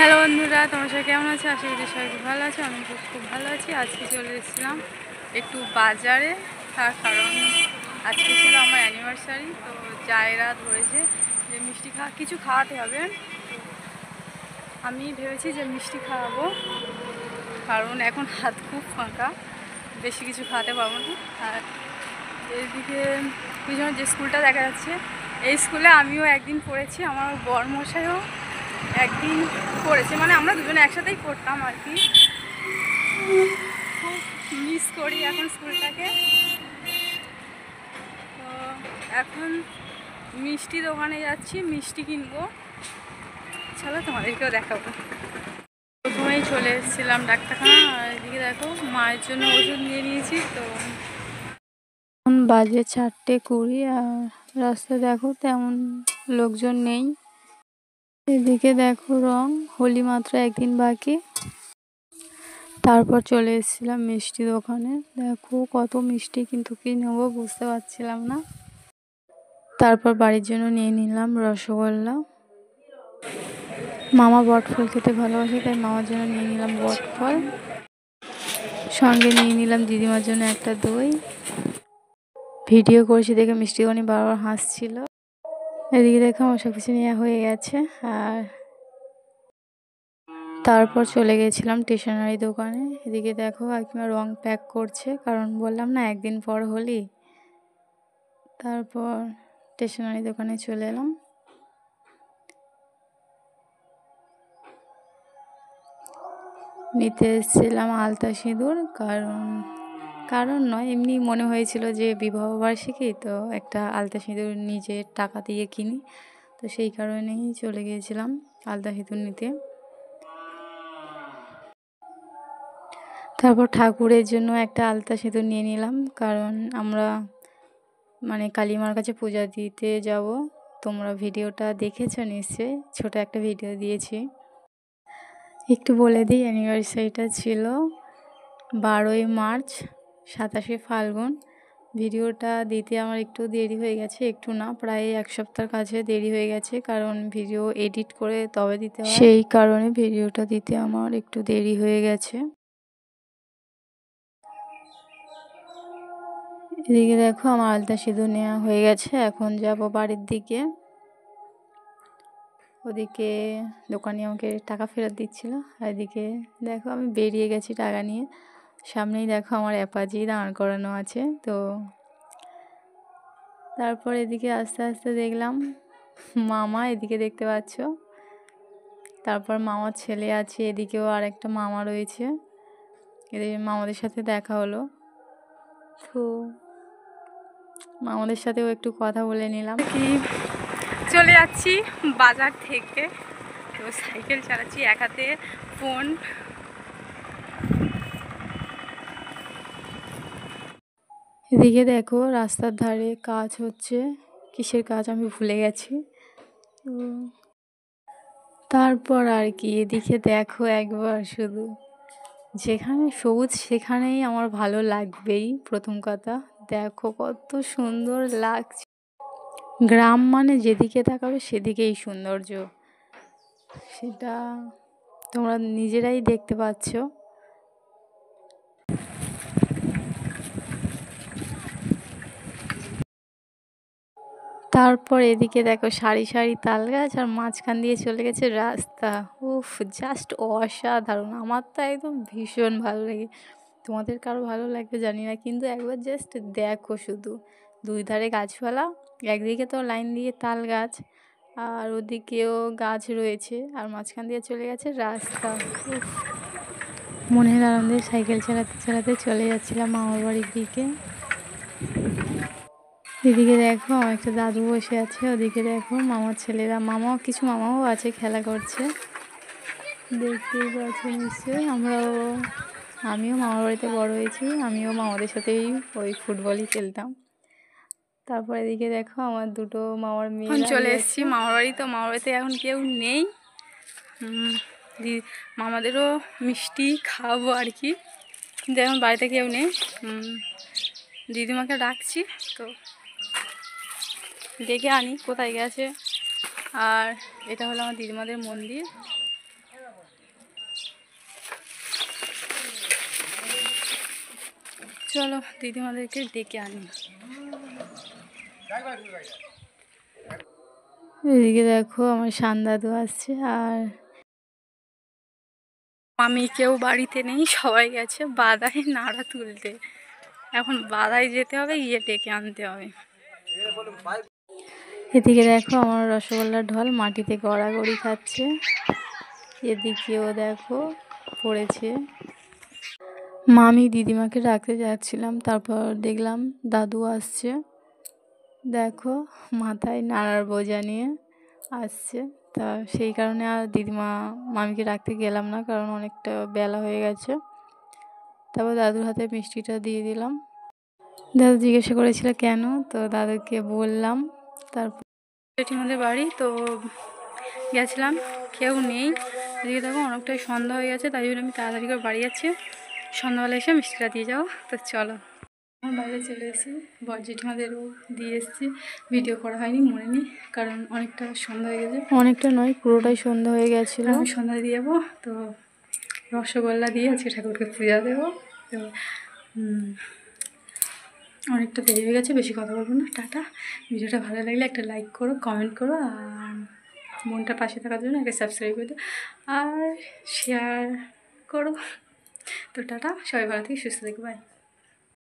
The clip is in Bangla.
হ্যালো বন্ধুরা, তোমার সবাই কেমন আছে? আশা করি সবাই খুব ভালো আছে। আমি খুব ভালো আছি। আজকে চলে এসেছিলাম একটু বাজারে, তার কারণ আজকে ছিল আমার অ্যানিভার্সারি। তো জায়রা ধরেছে যে মিষ্টি কিছু খাওয়াতে হবে। আমি ভেবেছি যে মিষ্টি খাওয়াবো, কারণ এখন হাত খুব ফাঁকা, বেশি কিছু খাওয়াতে পারবো না। আর এইদিকে পিছনে যে স্কুলটা দেখা যাচ্ছে, এই স্কুলে আমিও একদিন পড়েছি, আমার বরমশাইও একদিন পড়েছে, মানে আমরা দুজনে একসাথেই পড়তাম আর কি। খুব মিস করি এখন স্কুলটাকে। তো এখন মিষ্টি দোকানে যাচ্ছি, মিষ্টি কিনবো। চলো তোমাদেরকেও দেখাবো। প্রথমেই চলে এসেছিলাম ডাক্তারখানা, আর এদিকে দেখো মায়ের জন্য ওষুধ নিয়ে নিয়েছি। তো এখন বাজে 4:20, আর রাস্তায় দেখো তেমন লোকজন নেই। এদিকে দেখো রং হোলি মাত্র একদিন বাকি। তারপর চলে এসেছিলাম মিষ্টি দোকানে। দেখো কত মিষ্টি, কিন্তু কি নেবো বুঝতে পারছিলাম না। তারপর বাড়ির জন্য নিয়ে নিলাম রসগোল্লা। মামা বটফল খেতে ভালোবাসে, তাই মামার জন্য নিয়ে নিলাম বটফল। সঙ্গে নিয়ে নিলাম দিদিমার জন্য একটা দই। ভিডিও করেছি দেখে মিষ্টি দোকানি বারবার হাসছিল। এদিকে দেখো আমার সব কিছু নেওয়া হয়ে গেছে। আর তারপর চলে গেছিলাম স্টেশনারি দোকানে। এদিকে দেখো কাকিমা রং প্যাক করছে, কারণ বললাম না একদিন পর হোলি। তারপর স্টেশনারি দোকানে চলে এলাম। নিতে এসেছিলাম আলতা সিঁদুর, কারণ নয়, এমনি মনে হয়েছিল যে বিবাহবার্ষিকী, তো একটা আলতা সিঁদুর নিজের টাকা দিয়ে কিনি। তো সেই কারণেই চলে গিয়েছিলাম আলতা সিঁদুর নিতে। তারপর ঠাকুরের জন্য একটা আলতা সিঁদুর নিয়ে নিলাম, কারণ আমরা মানে কালীমার কাছে পূজা দিতে যাব। তোমরা ভিডিওটা দেখেছো নিশ্চয়ই, ছোট একটা ভিডিও দিয়েছি। একটু বলে দিই, অ্যানিভার্সারিটা ছিল 12ই মার্চ, 27শে ফাল্গুন। ভিডিওটা দিতে আমার একটু দেরি হয়ে গেছে, একটু না প্রায় 1 সপ্তাহের কাছে দেরি হয়ে গেছে, কারণ ভিডিও এডিট করে তবে দিতে হয়, সেই কারণে ভিডিওটা দিতে আমার একটু দেরি হয়ে গেছে। এদিকে দেখো আমার আলতা সিঁদুর নেওয়া হয়ে গেছে, এখন যাব বাড়ির দিকে। ওদিকে দোকানি আমাকে টাকা ফেরত দিচ্ছিল, আর এদিকে দেখো আমি বেরিয়ে গেছি টাকা নিয়ে। সামনেই দেখো আমার অ্যাপাচি দাঁড় করানো আছে। তো তারপর এদিকে আস্তে আস্তে দেখলাম মামা, এদিকে দেখতে পাচ্ছ। তারপর মামার ছেলে আছে, এদিকেও আর একটা মামা রয়েছে। এদের মামাদের সাথে দেখা হলো, তো মামাদের সাথেও একটু কথা বলে নিলাম। কি চলে যাচ্ছি বাজার থেকে, তো সাইকেল চালাচ্ছি, এক হাতে ফোন। এদিকে দেখো রাস্তার ধারে কাজ হচ্ছে, কিসের কাজ আমি ভুলে গেছি। তো তারপর আর কি, এদিকে দেখো একবার শুধু, যেখানে সবুজ সেখানেই আমার ভালো লাগবেই। প্রথম কথা দেখো কত সুন্দর লাগছে। গ্রাম মানে যেদিকে তাকাবে সেদিকেই সৌন্দর্য, সেটা তোমরা নিজেরাই দেখতে পাচ্ছ। তারপর এদিকে দেখো সারি সারি তাল গাছ, আর মাঝখান দিয়ে চলে গেছে রাস্তা। উফ, জাস্ট অসাধারণ। আমার তো একদম ভীষণ ভালো লাগে, তোমাদের কারো ভালো লাগবে জানি না, কিন্তু একবার জাস্ট দেখো শুধু, দুই ধারে গাছপালা, একদিকে তো লাইন দিয়ে তাল গাছ, আর ওদিকেও গাছ রয়েছে, আর মাঝখান দিয়ে চলে গেছে রাস্তা। উফ, মনের আনন্দে সাইকেল চালাতে চালাতে চলে যাচ্ছিলাম মামার বাড়ির দিকে। এদিকে দেখো আমার একটা দাদু বসে আছে, ওদিকে দেখো মামার ছেলেরা, কিছু মামাও আছে, খেলা করছে, দেখতেই পাচ্ছি নিশ্চয়ই। আমিও মামার বাড়িতে বড় হয়েছি, আমিও মামাদের সাথেই ওই ফুটবলই খেলতাম। তারপর এদিকে দেখো আমার দুটো মামার মেয়ে চলে এসেছি মামার বাড়ি। তো মামার বাড়িতে এখন কেউ নেই, মামাদেরও মিষ্টি খাওয়াবো আর কি, কিন্তু এখন বাড়িতে কেউ নেই। দিদিমাকে ডাকছি, তো ডেকে আনি কোথায় গেছে। আর এটা হলো আমার দিদিমাদের মন্দির। চলো দিদিমাদেরকে ডেকে আনি। এদিকে দেখো আমার শান দাদু আসছে, আর আমি কেউ বাড়িতে নেই, সবাই গেছে বাদায় নাড়া তুলতে। এখন বাদায় যেতে হবে, গিয়ে ডেকে আনতে হবে। এদিকে দেখো আমার রসগোল্লার ঢল মাটিতে গড়াগড়ি খাচ্ছে, এদিকেও দেখো পড়েছে। মামি দিদিমাকে রাখতে যাচ্ছিলাম, তারপর দেখলাম দাদু আসছে, দেখো মাথায় নাড়ার বোঝা নিয়ে আসছে। তা সেই কারণে আর মামিকে রাখতে গেলাম না, কারণ অনেকটা বেলা হয়ে গেছে। তারপর দাদুর হাতে মিষ্টিটা দিয়ে দিলাম। দাদু জিজ্ঞাসা করেছিল কেন, তো দাদুকে বললাম। তারপর জেঠিমাদের বাড়ি তো গেছিলাম, কেউ নেই। এদিকে দেখো অনেকটাই সন্ধ্যা হয়ে গেছে, তাই জন্য আমি তাড়াতাড়ি করে বাড়ি যাচ্ছি, সন্ধ্যাবেলা এসে মিষ্টিটা দিয়ে যাও। তো চলো, আমার বাইরে চলে এসেছি, বর জেঠিমাদেরও দিয়ে এসেছি। ভিডিও করা হয়নি, মনে নেই, কারণ অনেকটা সন্ধ্যা হয়ে গেছে। অনেকটা নয়, পুরোটাই সন্ধ্যা হয়ে গেছিলো। আমি সন্ধ্যা দিয়ে যাবো, তো রসগোল্লা দিয়ে আজকে ঠাকুরকে পূজা দেবো। তো অনেকটা দেরি হয়ে গেছে, বেশি কথা বলবো না, টাটা। ভিডিওটা ভালো লাগলে একটা লাইক করো, কমেন্ট করো, আর বোনটার পাশে থাকার জন্য একটা সাবস্ক্রাইব করে দাও, আর শেয়ার করো। তো টাটা, সবাই ভালো থেকে সুস্থ থাকবে, বাই।